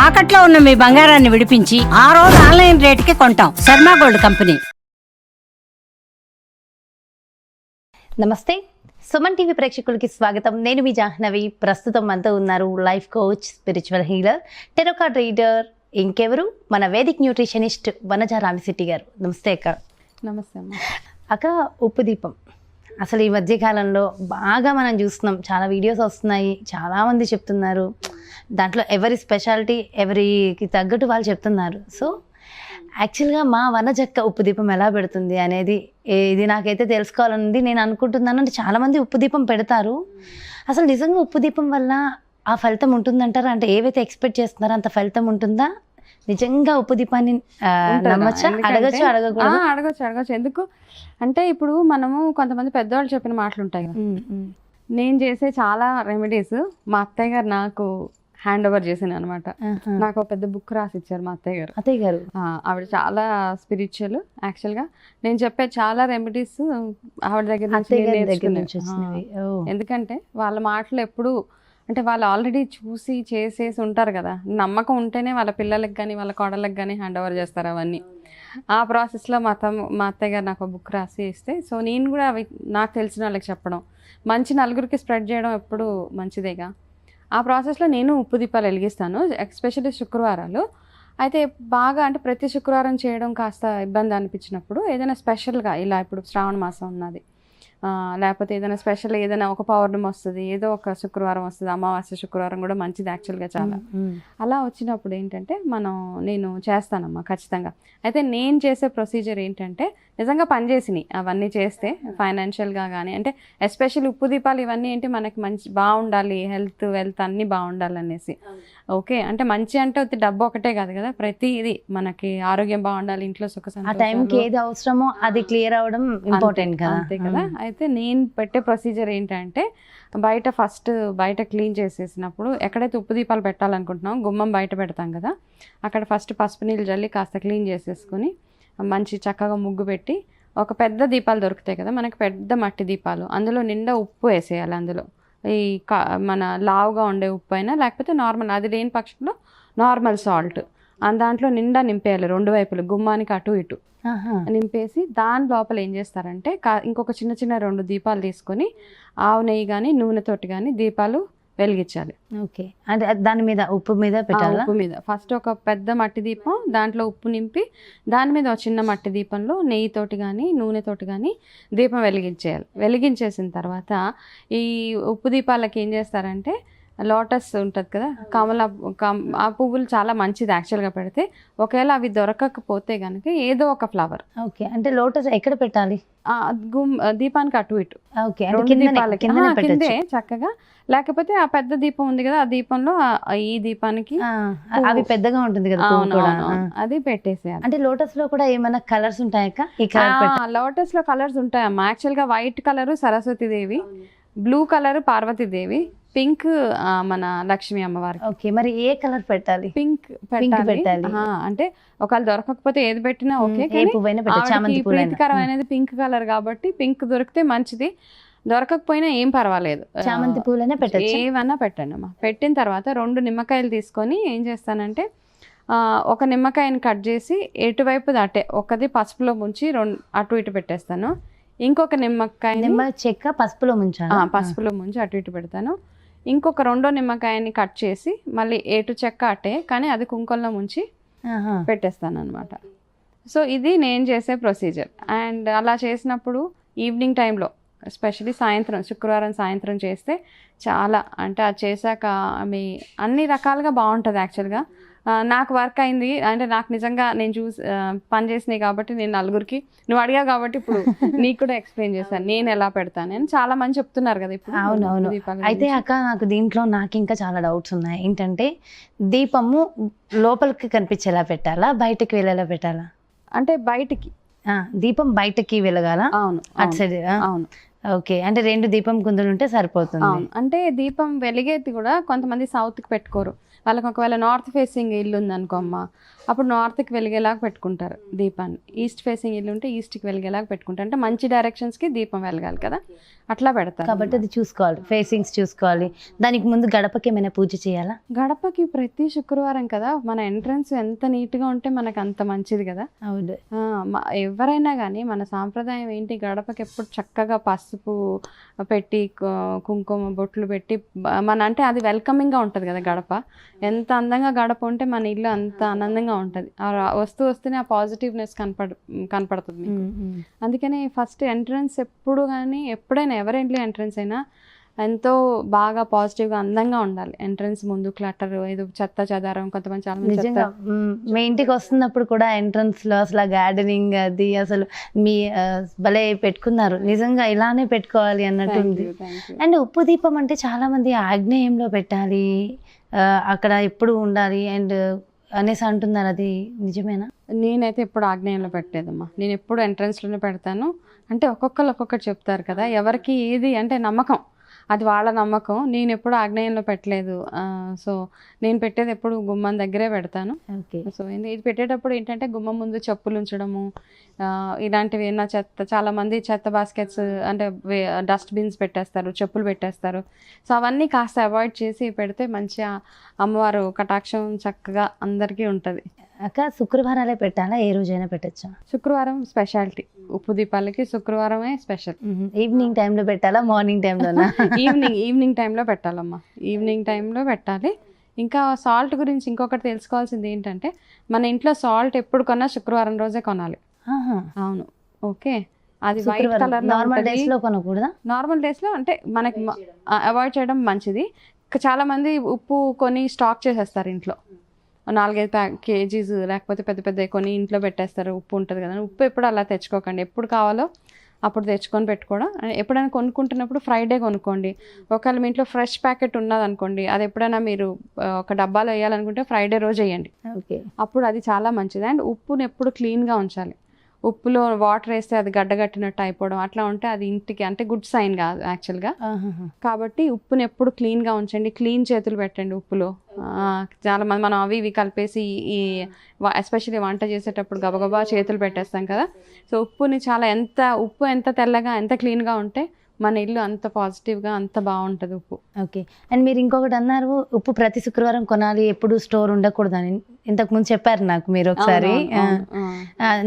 తాకట్లో ఉన్న మీ బంగారాన్ని విడిపించి ఆ రోజు ఆన్లైన్ రేటుకి కొంటాం. Sharma gold company. నమస్తే, సుమన్ టీవీ ప్రేక్షకులకి స్వాగతం. నేను మీ జాహ్నవి. ప్రస్తుతం మనతో ఉన్నారు life coach, spiritual healer, tarot card reader, ఇంకెవరు మన వేదిక్ న్యూట్రిషనిస్ట్ వనజ రామిశెట్టి గారు. నమస్తే అక్క. నమస్తే అమ్మ. అక్క, ఉప్పు దీపం అసలు ఈ మధ్యకాలంలో బాగా మనం చూస్తున్నాం, చాలా వీడియోస్ వస్తున్నాయి, చాలామంది చెప్తున్నారు. దాంట్లో ఎవరి స్పెషాలిటీ ఎవరికి తగ్గట్టు వాళ్ళు చెప్తున్నారు. సో యాక్చువల్గా మా వనజక్క ఉప్పు దీపం ఎలా పెడుతుంది అనేది ఇది నాకైతే తెలుసుకోవాలనుంది. నేను అనుకుంటున్నాను, అంటే చాలామంది ఉప్పు దీపం పెడతారు. అసలు నిజంగా ఉప్పు దీపం వల్ల ఆ ఫలితం ఉంటుందంటారా? అంటే ఏవైతే ఎక్స్పెక్ట్ చేస్తున్నారో అంత ఫలితం ఉంటుందా? నిజంగా ఉప్పు దీపాన్ని నమ్మచ్చా? అడగచ్చు. ఎందుకు అంటే ఇప్పుడు మనము కొంతమంది పెద్దవాళ్ళు చెప్పిన మాటలు ఉంటాయి కదా. నేను చేసే చాలా రెమెడీస్ మా అత్తయ్య గారు నాకు హ్యాండ్ ఓవర్ చేసాను అనమాట. నాకు ఒక పెద్ద బుక్ రాసి ఇచ్చారు మా అత్తయ్య గారు. ఆవిడ చాలా స్పిరిచువల్. యాక్చువల్గా నేను చెప్పే చాలా రెమెడీస్ ఆవిడ దగ్గర నుంచి. ఎందుకంటే వాళ్ళ మాటలు ఎప్పుడు అంటే వాళ్ళు ఆల్రెడీ చూసి చేసేసి ఉంటారు కదా. నమ్మకం ఉంటేనే వాళ్ళ పిల్లలకి కానీ వాళ్ళ కోడళ్ళకి కానీ హ్యాండ్ ఓవర్ చేస్తారు అవన్నీ. ఆ ప్రాసెస్లో మా అత్తయ్య గారు నాకు బుక్ రాసి ఇస్తే, సో నేను కూడా అవి నాకు తెలిసిన వాళ్ళకి చెప్పడం, మంచి నలుగురికి స్ప్రెడ్ చేయడం ఎప్పుడు మంచిదేగా. ఆ ప్రాసెస్లో నేను ఉప్పు దీపాలు వెలిగిస్తాను, ఎస్పెషల్లీ శుక్రవారాలు. అయితే బాగా అంటే ప్రతి శుక్రవారం చేయడం కాస్త ఇబ్బంది అనిపించినప్పుడు ఏదైనా స్పెషల్గా ఇలా ఇప్పుడు శ్రావణ మాసం ఉన్నది, లేకపోతే ఏదైనా స్పెషల్ ఏదైనా ఒక పౌర్ణమి వస్తుంది, ఏదో ఒక శుక్రవారం వస్తుంది, అమావాస్య శుక్రవారం కూడా మంచిది యాక్చువల్గా చాలా. అలా వచ్చినప్పుడు ఏంటంటే నేను చేస్తానమ్మా ఖచ్చితంగా. అయితే నేను చేసే ప్రొసీజర్ ఏంటంటే నిజంగా పనిచేసినాయి అవన్నీ చేస్తే ఫైనాన్షియల్గా కానీ, అంటే ఎస్పెషల్లీ ఉప్పు దీపాలు ఇవన్నీ ఏంటి మనకి మంచి బాగుండాలి, హెల్త్ వెల్త్ అన్నీ బాగుండాలి అనేసి. ఓకే, అంటే మంచి అంటే డబ్బు ఒకటే కాదు కదా, ప్రతి ఇది మనకి ఆరోగ్యం బాగుండాలి, ఇంట్లో సుఖ సంతోషాలు, ఏది అవసరమో అది క్లియర్ అవడం ఇంపార్టెంట్ కదా. అంతే కదా. అయితే నేను పెట్టే ప్రొసీజర్ ఏంటంటే బయట క్లీన్ చేసేసినప్పుడు ఎక్కడైతే ఉప్పు దీపాలు పెట్టాలనుకుంటున్నాం గుమ్మం బయట పెడతాం కదా, అక్కడ ఫస్ట్ పసుపు నీళ్ళు జల్లి కాస్త క్లీన్ చేసేసుకుని మంచి చక్కగా ముగ్గు పెట్టి, ఒక పెద్ద దీపాలు దొరుకుతాయి కదా మనకి, పెద్ద మట్టి దీపాలు, అందులో నిండా ఉప్పు వేసేయాలి. అందులో ఈ మన లావుగా ఉండే ఉప్పు అయినా లేకపోతే నార్మల్, అది లేని పక్షంలో నార్మల్ సాల్ట్ దాంట్లో నిండా నింపేయాలి. రెండు వైపులు గుమ్మానికి అటు ఇటు నింపేసి దాని లోపల ఏం చేస్తారంటే ఇంకొక చిన్న 2 దీపాలు తీసుకొని ఆవు నెయ్యి కానీ నూనెతోటి కానీ దీపాలు వెలిగించాలి. ఓకే, అంటే దాని మీద ఉప్పు మీద పెట్టాలి. ఉప్పు మీద ఫస్ట్ ఒక పెద్ద మట్టి దీపం, దాంట్లో ఉప్పు నింపి దాని మీద ఒక చిన్న మట్టి దీపంలో నెయ్యితోటి కానీ నూనెతోటి కానీ దీపం వెలిగించేయాలి. వెలిగించేసిన తర్వాత ఈ ఉప్పు దీపాలకి ఏం చేస్తారంటే లోటస్ ఉంటుంది కదా, ఆ పువ్వులు చాలా మంచిది యాక్చువల్గా పెడితే. ఒకవేళ అవి దొరకకపోతే కనుక ఏదో ఒక ఫ్లవర్. ఓకే, అంటే లోటస్ ఎక్కడ పెట్టాలి? దీపానికి అటు ఇటు. ఓకే, కిందే చక్కగా. లేకపోతే ఆ పెద్ద దీపం ఉంది కదా, ఆ దీపంలో ఈ దీపానికి అవి పెద్దగా ఉంటుంది కదా, అది పెట్టేసేయాలి. అంటే లోటస్ లో కూడా ఏమైనా కలర్స్ ఉంటాయక్క? లోటస్ లో కలర్స్ ఉంటాయమ్మా. యాక్చువల్గా white colour Saraswatidevi, blue colour Parvatidevi, pink మన లక్ష్మీ అమ్మవారి. ఓకే, మరి ఏ కలర్ పెట్టాలి? పింక్ పెట్టాలి. అంటే ఒకవేళ దొరకకపోతే ఏది పెట్టినా ఓకే, ప్రీతికరమైనది పింక్ కలర్ కాబట్టి పింక్ దొరికితే మంచిది, దొరకకపోయినా ఏం పర్వాలేదు, చామంతి పూలనే పెట్టచ్చు, ఏమన్నా పెట్టండి అమ్మా. పెట్టిన తర్వాత 2 నిమ్మకాయలు తీసుకొని ఏం చేస్తానంటే ఒక నిమ్మకాయని కట్ చేసి ఎటువైపు అటే ఒకది పసుపులో ముంచి 2 అటు ఇటు పెట్టేస్తాను. ఇంకొక నిమ్మ చెక్క పసుపులో ముంచి అటు ఇటు పెడతాను. ఇంకొక 2వ నిమ్మకాయని కట్ చేసి మళ్ళీ ఏటు చెక్క అట్టే కానీ అది కుంకుమలో ముంచి పెట్టేస్తాను అనమాట. సో ఇది నేను చేసే ప్రొసీజర్. అండ్ అలా చేసినప్పుడు ఈవినింగ్ టైంలో ఎస్పెషలీ శుక్రవారం సాయంత్రం చేస్తే చాలా, అంటే అది చేశాక అన్ని రకాలుగా బాగుంటుంది. యాక్చువల్గా నాకు వర్క్ అయింది, అంటే నాకు నిజంగా నేను పని చేసినాయి కాబట్టి నేను నలుగురికి, నువ్వు అడిగావు కాబట్టి ఇప్పుడు నీకు కూడా ఎక్స్ప్లెయిన్ చేశాను నేను ఎలా పెడతాను అని. చాలా మంది చెప్తున్నారు కదా ఇప్పుడు. అవునవును. అయితే అక్క, నాకు ఇంకా చాలా డౌట్స్ ఉన్నాయి. ఏంటంటే దీపము లోపలికి కనిపించేలా పెట్టాలా, బయటకి వెళ్ళేలా పెట్టాలా? అంటే బయటికి దీపం బయటకి వెలగాల? అవును, అటు సైడ్. అవును. ఓకే, అంటే 2 దీపం కుందులు ఉంటే సరిపోతుంది. అవును, అంటే దీపం వెలిగేది కూడా కొంతమంది సౌత్కి పెట్టుకోరు. వాళ్ళకి ఒకవేళ నార్త్ ఫేసింగ్ ఇల్లు ఉందనుకో అమ్మ, అప్పుడు నార్త్కి వెలిగేలాగా పెట్టుకుంటారు దీపాన్ని. ఈస్ట్ ఫేసింగ్ ఇల్లు ఉంటే ఈస్ట్కి వెలిగేలాగా పెట్టుకుంటారు. అంటే మంచి డైరెక్షన్స్కి దీపం వెలగాలి కదా, అట్లా పెడతారు. కాబట్టి అది చూసుకోవాలి, ఫేసింగ్స్ చూసుకోవాలి. దానికి ముందు గడపకి ఏమైనా పూజ చేయాలా? గడపకి ప్రతి శుక్రవారం కదా, మన ఎంట్రన్స్ ఎంత నీట్గా ఉంటే మనకు అంత మంచిది కదా. అవును. ఎవరైనా కానీ మన సాంప్రదాయం ఏంటి, గడపకి ఎప్పుడు చక్కగా పసుపు పెట్టి కుంకుమ బొట్లు పెట్టి మన అంటే అది వెల్కమింగ్గా ఉంటుంది కదా గడప. ఎంత అందంగా గడప ఉంటే మన ఇల్లు అంత ఆనందంగా ఉంటుంది. వస్తూనే ఆ పాజిటివ్నెస్ కనపడుతుంది మీకు. అందుకని ఫస్ట్ ఎంట్రన్స్ ఎప్పుడు కానీ ఎప్పుడైనా ఎవరి ఇంట్లో ఎంట్రన్స్ అయినా ఎంతో బాగా పాజిటివ్గా అందంగా ఉండాలి. ఎంట్రన్స్ ముందు క్లటర్ ఏదో చెత్త చెదారం కొంతమంది చాలా నిజంగా మీ ఇంటికి వస్తున్నప్పుడు కూడా ఎంట్రన్స్ లో అసలు గార్డెనింగ్ అది అసలు మీ భలే పెట్టుకున్నారు. నిజంగా ఇలానే పెట్టుకోవాలి అన్నట్టుంది. అండ్ ఉప్పు దీపం అంటే చాలా మంది ఆగ్నేయంలో పెట్టాలి, అక్కడ ఎప్పుడు ఉండాలి అండ్ అనేసి అంటున్నారు, అది నిజమేనా? నేనైతే ఎప్పుడు ఆగ్నేయంలో పెట్టలేదమ్మా, నేను ఎప్పుడు ఎంట్రన్స్లోనే పెడతాను. అంటే ఒక్కొక్కరు ఒక్కొక్కటి చెప్తారు కదా, ఎవరికి ఏది అంటే నమ్మకం, అది వాళ్ళ నమ్మకం. నేను ఎప్పుడు ఆగ్నేయంలో పెట్టలేదు. సో నేను పెట్టేది ఎప్పుడు గుమ్మం దగ్గరే పెడతాను. ఓకే. సో ఇది పెట్టేటప్పుడు ఏంటంటే గుమ్మం ముందు చెప్పులు ఉంచడము, ఇలాంటివి ఏమైనా చెత్త, చాలామంది చెత్త బాస్కెట్స్ అంటే డస్ట్బిన్స్ పెట్టేస్తారు, చెప్పులు పెట్టేస్తారు. సో అవన్నీ కాస్త అవాయిడ్ చేసి పెడితే మంచిగా అమ్మవారు కటాక్షం చక్కగా అందరికీ ఉంటుంది. అక్క, శుక్రవారాలే పెట్టాలా, ఏ రోజైనా పెట్టచ్చా? శుక్రవారం స్పెషాలిటీ, ఉప్పు దీపాలకి శుక్రవారమే స్పెషల్. ఈవినింగ్ టైంలో పెట్టాలా, మార్నింగ్ టైంలోనా? ఈవినింగ్ టైంలో పెట్టాలమ్మా, ఈవినింగ్ టైంలో పెట్టాలి. ఇంకా సాల్ట్ గురించి ఇంకొకటి తెలుసుకోవాల్సింది ఏంటంటే, మన ఇంట్లో సాల్ట్ ఎప్పుడు కొన్నా శుక్రవారం రోజే కొనాలి. అవును, ఓకే. అది వైట్ కలర్. నార్మల్ డేస్ లో కొనకూడదా? నార్మల్ డేస్ లో అంటే మనకి అవాయిడ్ చేయడం మంచిది. చాలా మంది ఉప్పు కొని స్టాక్ చేసేస్తారు ఇంట్లో, 4-5 కేజీస్ లేకపోతే పెద్ద పెద్ద కొని ఇంట్లో పెట్టేస్తారు. ఉప్పు ఉంటుంది కదా, ఉప్పు ఎప్పుడు అలా తెచ్చుకోకండి. ఎప్పుడు కావాలో అప్పుడు తెచ్చుకొని పెట్టుకోవడం. ఎప్పుడైనా కొనుక్కుంటున్నప్పుడు ఫ్రైడే కొనుక్కోండి. ఒకవేళ మీ ఇంట్లో ఫ్రెష్ ప్యాకెట్ ఉన్నదనుకోండి, అది ఎప్పుడైనా మీరు ఒక డబ్బాలో వేయాలనుకుంటే ఫ్రైడే రోజు వేయండి. ఓకే, అప్పుడు అది చాలా మంచిది. అండ్ ఉప్పుని ఎప్పుడు క్లీన్గా ఉంచాలి. ఉప్పులో వాటర్ వేస్తే అది గడ్డగట్టినట్టు అయిపోవడం అట్లా ఉంటే అది ఇంటికి అంటే గుడ్ సైన్ కాదు యాక్చువల్గా. కాబట్టి ఉప్పుని ఎప్పుడు క్లీన్గా ఉంచండి, క్లీన్ చేతులు పెట్టండి ఉప్పులో. చాలా మంది మనం అవి ఇవి కలిపేసి ఈ ఎస్పెషల్లీ వంట చేసేటప్పుడు గబగబా చేతులు పెట్టేస్తాం కదా. సో ఉప్పుని ఉప్పు ఎంత తెల్లగా ఎంత క్లీన్గా ఉంటే మన ఇల్లు అంత పాజిటివ్గా అంత బాగుంటుంది ఉప్పు. ఓకే. అండ్ మీరు ఇంకొకటి అన్నారు, ఉప్పు ప్రతి శుక్రవారం కొనాలి, ఎప్పుడు స్టోర్ ఉండకూడదని ఇంతకు ముందు చెప్పారు నాకు మీరు ఒకసారి.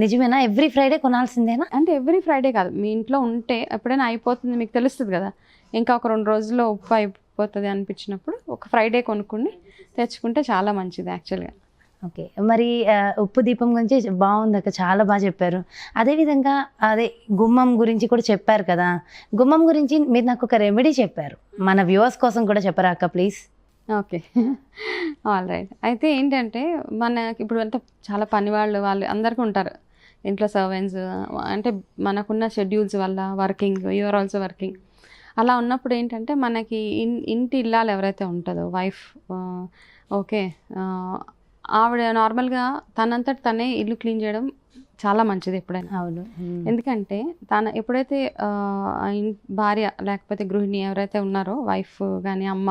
నిజమేనా? ఎవ్రీ ఫ్రైడే కొనాల్సిందేనా? అంటే ఎవ్రీ ఫ్రైడే కాదు, మీ ఇంట్లో ఉంటే ఎప్పుడైనా అయిపోతుంది మీకు తెలుస్తుంది కదా, ఇంకా ఒక 2 రోజుల్లో ఉప్పు అయిపోతుంది అనిపించినప్పుడు ఒక ఫ్రైడే కొనుక్కొని తెచ్చుకుంటే చాలా మంచిది యాక్చువల్గా. ఓకే. మరి ఉప్పు దీపం గురించి బాగుంది అక్క, చాలా బాగా చెప్పారు. అదేవిధంగా గుమ్మం గురించి కూడా చెప్పారు కదా, గుమ్మం గురించి మీరు నాకు ఒక రెమెడీ చెప్పారు, మన వ్యూవర్స్ కోసం కూడా చెప్పరా అక్క ప్లీజ్? Okay, all right. అయితే ఏంటంటే మనకి ఇప్పుడు అంటే చాలా పని వాళ్ళు అందరికీ ఉంటారు ఇంట్లో, సర్వెంట్స్, అంటే మనకున్న షెడ్యూల్స్ వల్ల వర్కింగ్, యూఆర్ ఆల్సో వర్కింగ్. అలా ఉన్నప్పుడు ఏంటంటే మనకి ఇంటి ఇల్లాలు ఎవరైతే ఉంటుందో వైఫ్, ఓకే, ఆవిడ నార్మల్గా తనంతట తనే ఇల్లు క్లీన్ చేయడం చాలా మంచిది ఎప్పుడైనా. అవును. ఎందుకంటే ఎప్పుడైతే భార్య లేకపోతే గృహిణి ఎవరైతే ఉన్నారో, వైఫ్ కానీ అమ్మ,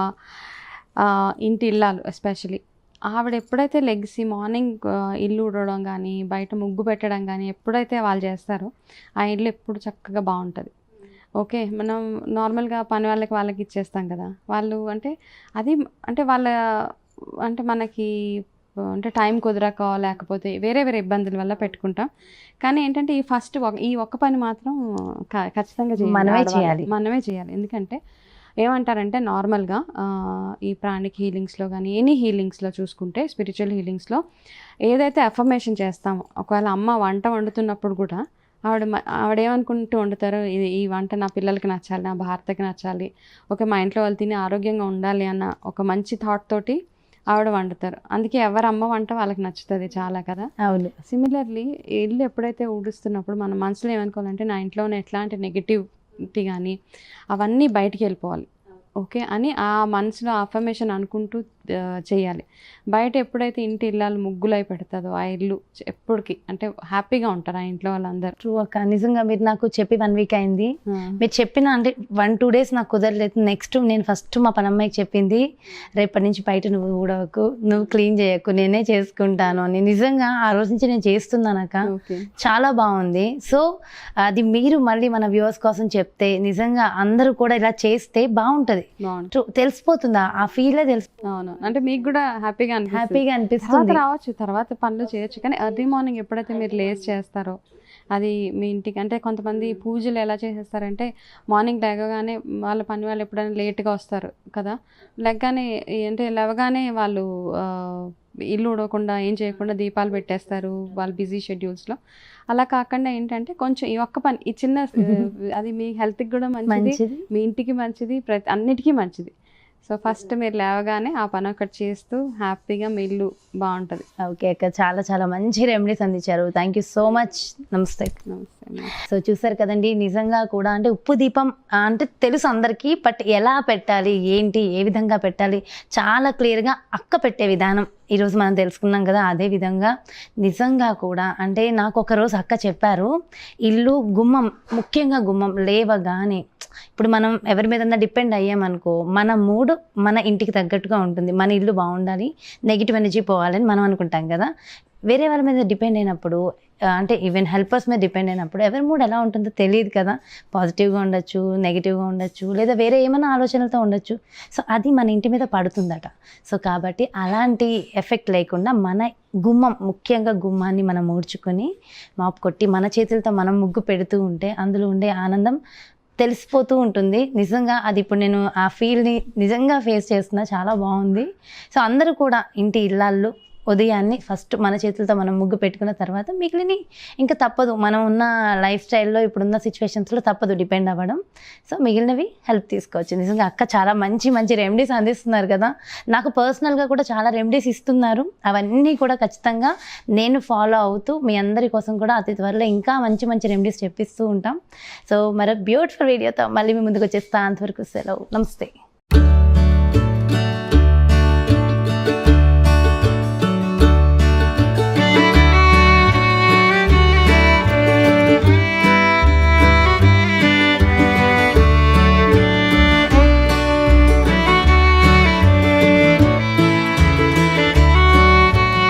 ఇంటి ఇల్లాలు ఎస్పెషలీ, ఆవిడ ఎప్పుడైతే లెగ్సి మార్నింగ్ ఇల్లు ఊడడం కానీ బయట ముగ్గు పెట్టడం కానీ ఎప్పుడైతే వాళ్ళు చేస్తారో ఆ ఇల్లు ఎప్పుడు చక్కగా బాగుంటుంది. ఓకే, మనం నార్మల్గా పని వాళ్ళకి ఇచ్చేస్తాం కదా, వాళ్ళు అంటే అది అంటే వాళ్ళ అంటే మనకి అంటే టైం కుదరక లేకపోతే వేరే ఇబ్బందుల వల్ల పెట్టుకుంటాం. కానీ ఏంటంటే ఈ ఒక్క పని మాత్రం ఖచ్చితంగా మనమే చేయాలి. ఎందుకంటే ఏమంటారంటే నార్మల్గా ఈ ప్రాణిక్ హీలింగ్స్లో కానీ ఎనీ హీలింగ్స్లో చూసుకుంటే, స్పిరిచువల్ హీలింగ్స్లో ఏదైతే అఫర్మేషన్ చేస్తామో, ఒకవేళ అమ్మ వంట వండుతున్నప్పుడు కూడా ఆవిడ ఏమనుకుంటూ వండుతారో, ఈ వంట నా పిల్లలకి నచ్చాలి, నా భర్తకి నచ్చాలి, ఓకే మా ఇంట్లో వాళ్ళు తిని ఆరోగ్యంగా ఉండాలి అన్న ఒక మంచి థాట్ తోటి ఆవిడ వండుతారు. అందుకే ఎవరు అమ్మ వంట వాళ్ళకి నచ్చుతుంది చాలా కదా. అవును. సిమిలర్లీ ఇల్లు ఎప్పుడైతే ఊడుస్తున్నప్పుడు మన మనసులో ఏమనుకోవాలంటే, నా ఇంట్లోనే ఎట్లాంటి నెగిటివిటీ కానీ అవన్నీ బయటికి వెళ్ళిపోవాలి, ఓకే అని ఆ మనసులో అఫర్మేషన్ అనుకుంటూ చేయాలి. బయట ఎప్పుడైతే ఇంటి ఇల్లాలు ముగ్గులై పెడతాదో ఆ ఇల్లు ఎప్పటికీ అంటే హ్యాపీగా ఉంటారు ఆ ఇంట్లో వాళ్ళందరూ. ట్రూ అక్క, నిజంగా మీరు నాకు చెప్పి 1 వీక్ అయింది. మీరు చెప్పిన అంటే 1-2 డేస్ నాకు కుదరలేదు. నెక్స్ట్ నేను ఫస్ట్ మా పనమ్మాయికి చెప్పింది, రేపటి నుంచి బయట నువ్వు ఊడవకు, నువ్వు క్లీన్ చేయకు, నేనే చేసుకుంటాను అని. నిజంగా ఆ రోజు నుంచి నేను చేస్తున్నాను అక్క, చాలా బాగుంది. సో అది మీరు మళ్ళీ మన వ్యూవర్స్ కోసం చెప్తే నిజంగా అందరూ కూడా ఇలా చేస్తే బాగుంటది, తెలిసిపోతుందా ఆ ఫీలే తెలుసు. అవును, అంటే మీకు కూడా హ్యాపీగా అనిపిస్తుంది. రావచ్చు, తర్వాత పనులు చేయొచ్చు. కానీ ఎర్లీ మార్నింగ్ ఎప్పుడైతే మీరు లేస్ చేస్తారో అది మీ ఇంటికి అంటే కొంతమంది పూజలు ఎలా చేసేస్తారంటే మార్నింగ్ లేవగానే వాళ్ళ పని వాళ్ళు ఎప్పుడైనా లేట్గా వస్తారు కదా, లేవగానే వాళ్ళు ఇల్లు ఉడవకుండా ఏం చేయకుండా దీపాలు పెట్టేస్తారు వాళ్ళ బిజీ షెడ్యూల్స్లో. అలా కాకుండా ఏంటంటే కొంచెం ఈ ఒక్క పని, ఈ చిన్న అది మీ హెల్త్కి కూడా మంచిది, మీ ఇంటికి మంచిది, అన్నిటికీ మంచిది. సో ఫస్ట్ మీరు లేవగానే ఆ పని ఒకటి చేస్తూ హ్యాపీగా మీ ఇల్లు బాగుంటుంది. ఓకే అక్క, చాలా చాలా మంచి రెమెడీస్ అందించారు. Thank you so much. నమస్తే. సో చూసారు కదండి, నిజంగా కూడా అంటే ఉప్పు దీపం అంటే తెలుసు అందరికీ, బట్ ఎలా పెట్టాలి, ఏంటి, ఏ విధంగా పెట్టాలి చాలా క్లియర్గా అక్క పెట్టే విధానం ఈరోజు మనం తెలుసుకున్నాం కదా. అదే విధంగా నిజంగా కూడా అంటే నాకు ఒకరోజు అక్క చెప్పారు, ఇల్లు గుమ్మం, ముఖ్యంగా గుమ్మం లేవగానే ఇప్పుడు మనం ఎవరి మీద డిపెండ్ అయ్యామనుకో మన మూడు మన ఇంటికి తగ్గట్టుగా ఉంటుంది. మన ఇల్లు బాగుండాలి, నెగిటివ్ ఎనర్జీ పోవాలని మనం అనుకుంటాం కదా. వేరే వాళ్ళ మీద డిపెండ్ అయినప్పుడు అంటే ఈవెన్ హెల్పర్స్ మీద డిపెండ్ అయినప్పుడు ఎవరి మూడ్ ఎలా ఉంటుందో తెలియదు కదా. పాజిటివ్గా ఉండొచ్చు, నెగిటివ్గా ఉండొచ్చు, లేదా వేరే ఏమైనా ఆలోచనలతో ఉండొచ్చు. సో అది మన ఇంటి మీద పడుతుందట. సో కాబట్టి అలాంటి ఎఫెక్ట్ లేకుండా మన గుమ్మం, ముఖ్యంగా గుమ్మాన్ని మనం ఊడ్చుకొని మాపు కొట్టి మన చేతులతో మనం ముగ్గు పెడుతూ ఉంటే అందులో ఉండే ఆనందం తెలిసిపోతూ ఉంటుంది. నిజంగా అది ఇప్పుడు నేను ఆ ఫీల్ని నిజంగా ఫేస్ చేస్తున్నా, చాలా బాగుంది. సో అందరూ కూడా ఇంటి ఇళ్ళల్లో ఉదయాన్నే ఫస్ట్ మన చేతులతో మనం ముగ్గు పెట్టుకున్న తర్వాత మిగిలిన ఇంకా తప్పదు, మనం ఉన్న లైఫ్ స్టైల్లో ఇప్పుడున్న సిచ్యువేషన్స్లో తప్పదు డిపెండ్ అవ్వడం. సో మిగిలినవి హెల్ప్ తీసుకోవచ్చు. నిజంగా అక్క చాలా మంచి మంచి రెమెడీస్ అందిస్తున్నారు కదా. నాకు పర్సనల్గా కూడా చాలా రెమెడీస్ ఇస్తున్నారు. అవన్నీ కూడా ఖచ్చితంగా నేను ఫాలో అవుతూ మీ అందరి కోసం కూడా అతి త్వరలో ఇంకా మంచి మంచి రెమెడీస్ చెప్పిస్తూ ఉంటాం. సో మరో బ్యూటిఫుల్ వీడియోతో మళ్ళీ మీ ముందుకు వచ్చేస్తా. అంతవరకు సెలవు, నమస్తే.